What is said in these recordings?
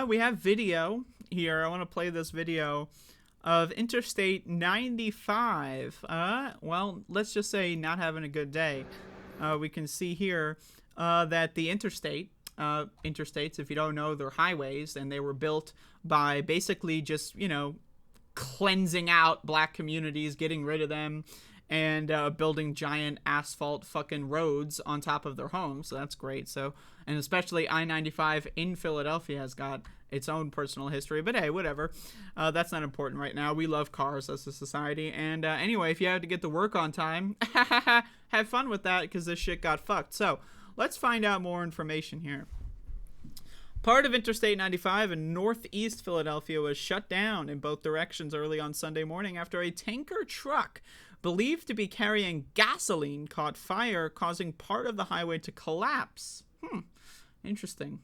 we have video here. I want to play this video of Interstate 95. Well, let's just say not having a good day. We can see here that the interstates, if you don't know, they're highways, and they were built by basically just, cleansing out black communities, getting rid of them, and building giant asphalt fucking roads on top of their homes. So that's great. So, and especially I-95 in Philadelphia has got its own personal history. But hey, whatever. That's not important right now. We love cars as a society. And anyway, if you had to get to work on time, have fun with that, because this shit got fucked. So let's find out more information here. Part of Interstate 95 in northeast Philadelphia was shut down in both directions early on Sunday morning after a tanker truck believed to be carrying gasoline caught fire, causing part of the highway to collapse. Interesting.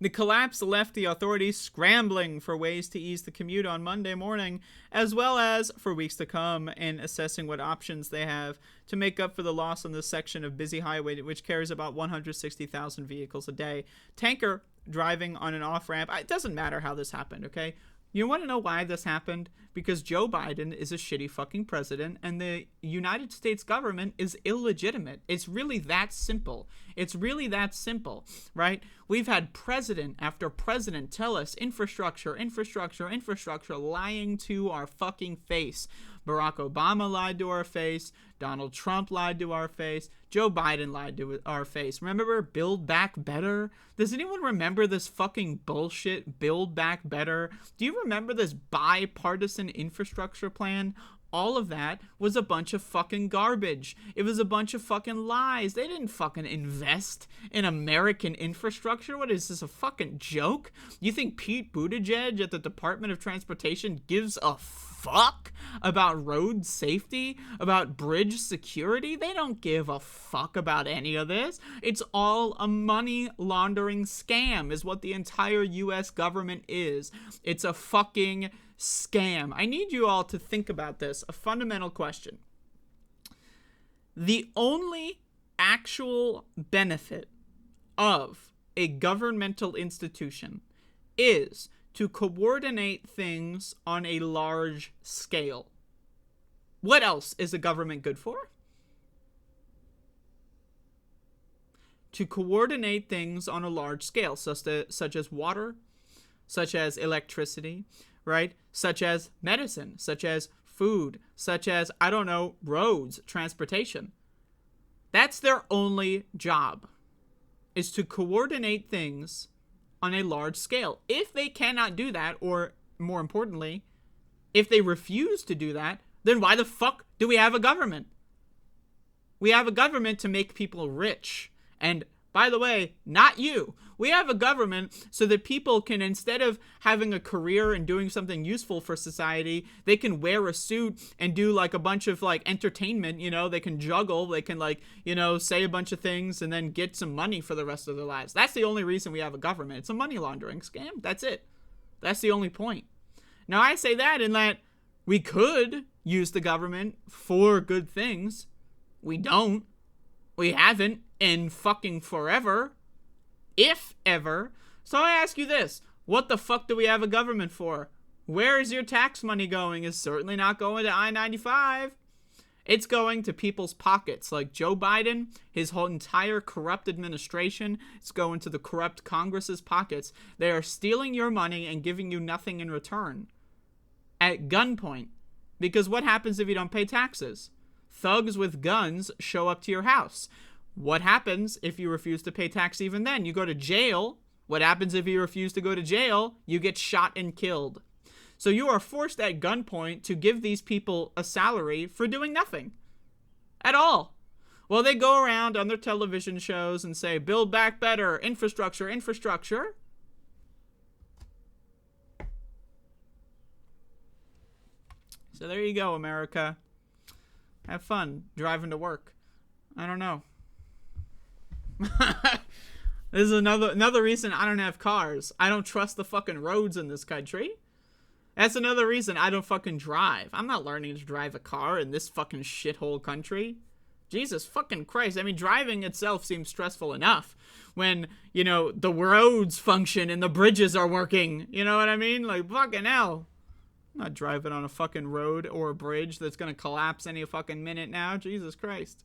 The collapse left the authorities scrambling for ways to ease the commute on Monday morning, as well as for weeks to come, in assessing what options they have to make up for the loss on this section of busy highway, which carries about 160,000 vehicles a day. Tanker driving on an off-ramp. It doesn't matter how this happened, okay? You want to know why this happened? Because Joe Biden is a shitty fucking president, and the United States government is illegitimate. It's really that simple. It's really that simple, right? We've had president after president tell us infrastructure, infrastructure, infrastructure, lying to our fucking face. Barack Obama lied to our face. Donald Trump lied to our face. Joe Biden lied to our face. Remember Build Back Better? Does anyone remember this fucking bullshit, Build Back Better? Do you remember this bipartisan infrastructure plan? All of that was a bunch of fucking garbage. It was a bunch of fucking lies. They didn't fucking invest in American infrastructure. What is this, a fucking joke? You think Pete Buttigieg at the Department of Transportation gives a fuck about road safety, about bridge security? They don't give a fuck about any of this. It's all a money laundering scam, is what the entire U.S. government is. It's a fucking scam. I need you all to think about this. A fundamental question. The only actual benefit of a governmental institution is to coordinate things on a large scale. What else is a government good for? To coordinate things on a large scale, such as water, such as electricity, right? Such as medicine, such as food, such as, I don't know, roads, transportation. That's their only job, is to coordinate things on a large scale. If they cannot do that, or more importantly, if they refuse to do that, then why the fuck do we have a government? We have a government to make people rich. And by the way, not you. We have a government so that people can, instead of having a career and doing something useful for society, they can wear a suit and do like a bunch of like entertainment, they can juggle, they can say a bunch of things and then get some money for the rest of their lives. That's the only reason we have a government. It's a money laundering scam. That's it. That's the only point. Now I say that in that we could use the government for good things. We don't. We haven't in fucking forever. If ever. So I ask you this. What the fuck do we have a government for? Where is your tax money going? It's certainly not going to I-95. It's going to people's pockets. Like Joe Biden, his whole entire corrupt administration, it's going to the corrupt Congress's pockets. They are stealing your money and giving you nothing in return. At gunpoint. Because what happens if you don't pay taxes? Thugs with guns show up to your house. What happens if you refuse to pay tax even then? You go to jail. What happens if you refuse to go to jail? You get shot and killed. So you are forced at gunpoint to give these people a salary for doing nothing. At all. Well, they go around on their television shows and say, Build Back Better, infrastructure, infrastructure. So there you go, America. Have fun driving to work. I don't know. This is another reason I don't have cars. I don't trust the fucking roads in this country. That's another reason I don't fucking drive. I'm not learning to drive a car in this fucking shithole country. Jesus fucking Christ. I mean, driving itself seems stressful enough when, you know, the roads function and the bridges are working. You know what I mean? Like, fucking hell. I'm not driving on a fucking road or a bridge that's gonna collapse any fucking minute now. Jesus Christ.